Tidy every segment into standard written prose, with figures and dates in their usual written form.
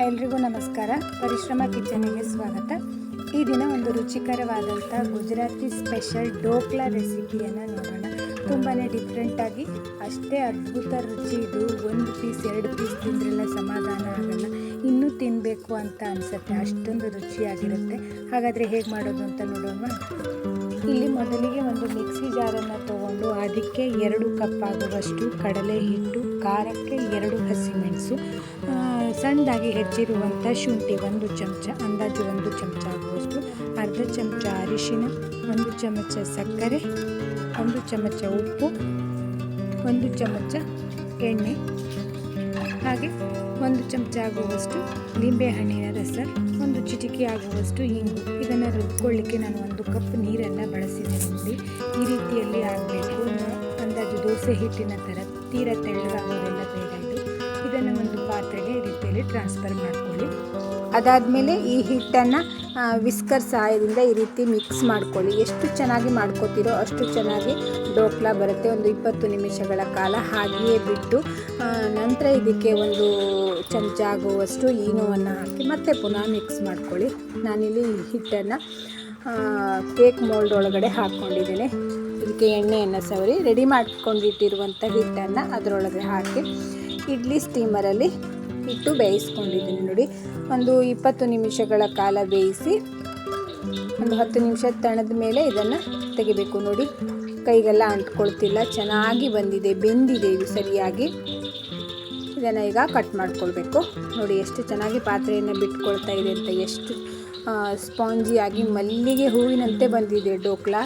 ಎಲ್ರಿಗೂ ನಮಸ್ಕಾರ. ಪರಿಶ್ರಮ ಕಿಚನ್ಗೆ ಸ್ವಾಗತ. ಈ ದಿನ ಒಂದು ರುಚಿಕರವಾದಂಥ ಗುಜರಾತಿ ಸ್ಪೆಷಲ್ ಡೋಕ್ಲಾ ರೆಸಿಪಿಯನ್ನು ನೋಡೋಣ. ತುಂಬಾ ಡಿಫ್ರೆಂಟಾಗಿ ಅಷ್ಟೇ ಅದ್ಭುತ ರುಚಿ ಇದು. ಒಂದು ಪೀಸ್ 2 ಪೀಸ್ ತಿಂದ್ರೆಲ್ಲ ಸಮಾಧಾನ ಆಗಲ್ಲ, ಇನ್ನೂ ತಿನ್ನಬೇಕು ಅಂತ ಅನಿಸುತ್ತೆ, ಅಷ್ಟೊಂದು ರುಚಿಯಾಗಿರುತ್ತೆ. ಹಾಗಾದರೆ ಹೇಗೆ ಮಾಡೋದು ಅಂತ ನೋಡೋಣ. ಇಲ್ಲಿ ಮೊದಲಿಗೆ ಒಂದು ಮಿಕ್ಸಿ ಜಾರನ್ನು ತೊಗೊಂಡು ಅದಕ್ಕೆ 2 ಕಪ್ ಆಗುವಷ್ಟು ಕಡಲೆ ಹಿಟ್ಟು, ಖಾರಕ್ಕೆ 2 ಹಸಿಮೆಣಸು, ಸಣ್ಣದಾಗಿ ಹೆಚ್ಚಿರುವಂಥ ಶುಂಠಿ 1 ಚಮಚ, ಅಂದಾಜು 1 ಚಮಚ ಆಗುವಷ್ಟು, ಅರ್ಧ ಚಮಚ ಅರಿಶಿನ, 1 ಚಮಚ ಸಕ್ಕರೆ, 1 ಚಮಚ ಉಪ್ಪು, 1 ಚಮಚ ಎಣ್ಣೆ, ಹಾಗೆ 1 ಚಮಚ ಆಗುವಷ್ಟು ಲಿಂಬೆಹಣ್ಣಿನ ರಸ, 1 ಚಿಟಿಕೆ ಆಗುವಷ್ಟು ಇಂಗು. ಇದನ್ನು ರುಬ್ಕೊಳ್ಳಿಕ್ಕೆ ನಾನು 1 ಕಪ್ ನೀರನ್ನು ಬಳಸಿದ್ದೇನೆ. ನೋಡಿ, ಈ ರೀತಿಯಲ್ಲಿ ಆಗಬೇಕು. ಅಂದಾಜು ದೋಸೆ ಹಿಟ್ಟಿನ ಥರ ತೀರ ತೆಳ್ಳಗಾಗೋದೆಲ್ಲ ಬೇಡ ಇದು. ಇದನ್ನು ಒಂದು ಪಾತ್ರೆಗೆ ಈ ರೀತಿಯಲ್ಲಿ ಟ್ರಾನ್ಸ್ಫರ್ ಮಾಡ್ಕೊಳ್ಳಿ. ಅದಾದಮೇಲೆ ಈ ಹಿಟ್ಟನ್ನು ವಿಸ್ಕರ್ ಸಹಾಯದಿಂದ ಈ ರೀತಿ ಮಿಕ್ಸ್ ಮಾಡ್ಕೊಳ್ಳಿ. ಎಷ್ಟು ಚೆನ್ನಾಗಿ ಮಾಡ್ಕೋತೀರೋ ಅಷ್ಟು ಚೆನ್ನಾಗಿ ಡೋಕ್ಲಾ ಬರುತ್ತೆ. ಒಂದು 20 ನಿಮಿಷಗಳ ಕಾಲ ಹಾಗೆಯೇ ಬಿಟ್ಟು ನಂತರ ಇದಕ್ಕೆ 1 ಚಮಚ ಆಗುವಷ್ಟು ಈನೋವನ್ನು ಹಾಕಿ ಮತ್ತೆ ಪುನಃ ಮಿಕ್ಸ್ ಮಾಡ್ಕೊಳ್ಳಿ. ನಾನಿಲ್ಲಿ ಹಿಟ್ಟನ್ನು ಕೇಕ್ ಮೋಲ್ಡ್ ಒಳಗಡೆ ಹಾಕ್ಕೊಂಡಿದ್ದೇನೆ. ಇದಕ್ಕೆ ಎಣ್ಣೆಯನ್ನು ಸವರಿ ರೆಡಿ ಮಾಡ್ಕೊಂಡಿಟ್ಟಿರುವಂಥ ಹಿಟ್ಟನ್ನು ಅದರೊಳಗೆ ಹಾಕಿ ಇಡ್ಲಿ ಸ್ಟೀಮರಲ್ಲಿ ಇಟ್ಟು ಬೇಯಿಸ್ಕೊಂಡಿದ್ದೀನಿ. ನೋಡಿ, ಒಂದು 20 ನಿಮಿಷಗಳ ಕಾಲ ಬೇಯಿಸಿ ಒಂದು 10 ನಿಮಿಷ ತಣದ ಮೇಲೆ ಇದನ್ನು ತೆಗಿಬೇಕು. ನೋಡಿ, ಕೈಗೆಲ್ಲ ಅಂಟ್ಕೊಳ್ತಿಲ್ಲ, ಚೆನ್ನಾಗಿ ಬಂದಿದೆ, ಬೆಂದಿದೆ ಇದು ಸರಿಯಾಗಿ. ಇದನ್ನು ಈಗ ಕಟ್ ಮಾಡ್ಕೊಳ್ಬೇಕು. ನೋಡಿ ಎಷ್ಟು ಚೆನ್ನಾಗಿ ಪಾತ್ರೆಯನ್ನು ಬಿಟ್ಕೊಳ್ತಾ ಇದೆ ಅಂತ, ಎಷ್ಟು ಸ್ಪಾಂಜಿಯಾಗಿ ಮಲ್ಲಿಗೆ ಹೂವಿನಂತೆ ಬಂದಿದೆ ಡೋಕ್ಲಾ.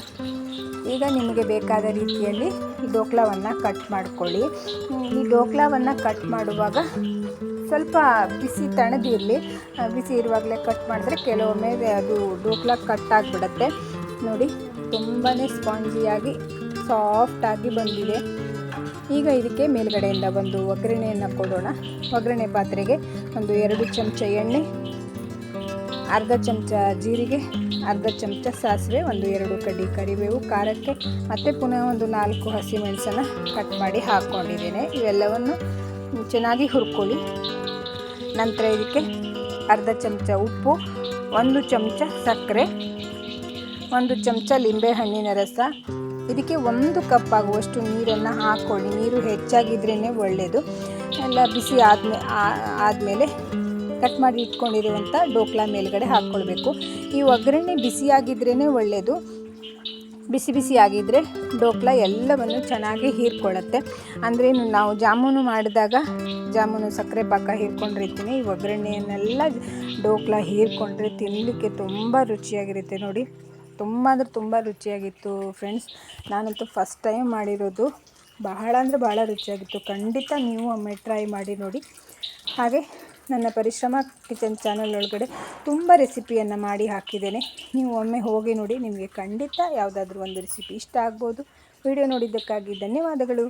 ಈಗ ನಿಮಗೆ ಬೇಕಾದ ರೀತಿಯಲ್ಲಿ ಈ ಡೋಕ್ಲಾವನ್ನು ಕಟ್ ಮಾಡ್ಕೊಳ್ಳಿ. ಈ ಡೋಕ್ಲಾವನ್ನು ಕಟ್ ಮಾಡುವಾಗ ಸ್ವಲ್ಪ ಬಿಸಿ ತಣದಿರಲಿ. ಬಿಸಿ ಇರುವಾಗಲೇ ಕಟ್ ಮಾಡಿದ್ರೆ ಕೆಲವೊಮ್ಮೆ ಅದು ಡೋಕ್ಲಾ ಕಟ್ ಆಗಿಬಿಡುತ್ತೆ. ನೋಡಿ, ತುಂಬಾ ಸ್ಪಾಂಜಿಯಾಗಿ ಸಾಫ್ಟಾಗಿ ಬಂದಿದೆ. ಈಗ ಇದಕ್ಕೆ ಮೇಲ್ಗಡೆಯಿಂದ ಒಂದು ಒಗ್ಗರಣೆಯನ್ನು ಕೊಡೋಣ. ಒಗ್ಗರಣೆ ಪಾತ್ರೆಗೆ ಒಂದು 2 ಚಮಚ ಎಣ್ಣೆ, ಅರ್ಧ ಚಮಚ ಜೀರಿಗೆ, ಅರ್ಧ ಚಮಚ ಸಾಸಿವೆ, 1-2 ಕಡ್ಡಿ ಕರಿಬೇವು, ಖಾರಕ್ಕೆ ಮತ್ತು ಪುನಃ ಒಂದು 4 ಹಸಿಮೆಣಸನ್ನು ಕಟ್ ಮಾಡಿ ಹಾಕ್ಕೊಂಡಿದ್ದೇನೆ. ಇವೆಲ್ಲವನ್ನು ಚೆನ್ನಾಗಿ ಹುರ್ಕೊಳ್ಳಿ. ನಂತರ ಇದಕ್ಕೆ ಅರ್ಧ ಚಮಚ ಉಪ್ಪು, 1 ಚಮಚ ಸಕ್ಕರೆ, 1 ಚಮಚ ಲಿಂಬೆಹಣ್ಣಿನ ರಸ, ಇದಕ್ಕೆ 1 ಕಪ್ ಆಗುವಷ್ಟು ನೀರನ್ನು ಹಾಕ್ಕೊಳ್ಳಿ. ನೀರು ಹೆಚ್ಚಾಗಿದ್ರೇ ಒಳ್ಳೆಯದು. ಎಲ್ಲ ಬಿಸಿ ಆದಮೇಲೆ ಕಟ್ ಮಾಡಿ ಇಟ್ಕೊಂಡಿರುವಂಥ ಡೋಕ್ಲಾ ಮೇಲ್ಗಡೆ ಹಾಕ್ಕೊಳ್ಬೇಕು. ಈ ಒಗ್ಗರಣೆ ಬಿಸಿಯಾಗಿದ್ರೇ ಒಳ್ಳೆಯದು. ಬಿಸಿ ಬಿಸಿಯಾಗಿದ್ದರೆ ಡೋಕ್ಲಾ ಎಲ್ಲವನ್ನು ಚೆನ್ನಾಗಿ ಹೀರ್ಕೊಳ್ಳುತ್ತೆ. ಅಂದರೆ ನಾವು ಜಾಮೂನು ಮಾಡಿದಾಗ ಜಾಮೂನು ಸಕ್ಕರೆ ಪಾಕ ಹೀರ್ಕೊಂಡಿರ್ತೀನಿ, ಈ ಒಗ್ಗರಣೆಯನ್ನೆಲ್ಲ ಡೋಕ್ಲಾ ಹೀರ್ಕೊಂಡ್ರೆ ತಿನ್ನಲಿಕ್ಕೆ ತುಂಬ ರುಚಿಯಾಗಿರುತ್ತೆ. ನೋಡಿ, ತುಂಬ ಅಂದರೆ ತುಂಬ ರುಚಿಯಾಗಿತ್ತು ಫ್ರೆಂಡ್ಸ್. ನಾನಂತೂ ಫಸ್ಟ್ ಟೈಮ್ ಮಾಡಿರೋದು. ಬಹಳ ಅಂದರೆ ಬಹಳ ರುಚಿಯಾಗಿತ್ತು. ಖಂಡಿತ ನೀವು ಒಮ್ಮೆ ಟ್ರೈ ಮಾಡಿ ನೋಡಿ. ಹಾಗೆ ನನ್ನ ಪರಿಶ್ರಮ ಕಿಚನ್ ಚಾನಲ್ ಒಳಗಡೆ ತುಂಬ ರೆಸಿಪಿಯನ್ನು ಮಾಡಿ ಹಾಕಿದ್ದೇನೆ. ನೀವು ಒಮ್ಮೆ ಹೋಗಿ ನೋಡಿ, ನಿಮಗೆ ಖಂಡಿತ ಯಾವುದಾದ್ರೂ ಒಂದು ರೆಸಿಪಿ ಇಷ್ಟ ಆಗ್ಬೋದು. ವಿಡಿಯೋ ನೋಡಿದ್ದಕ್ಕಾಗಿ ಧನ್ಯವಾದಗಳು.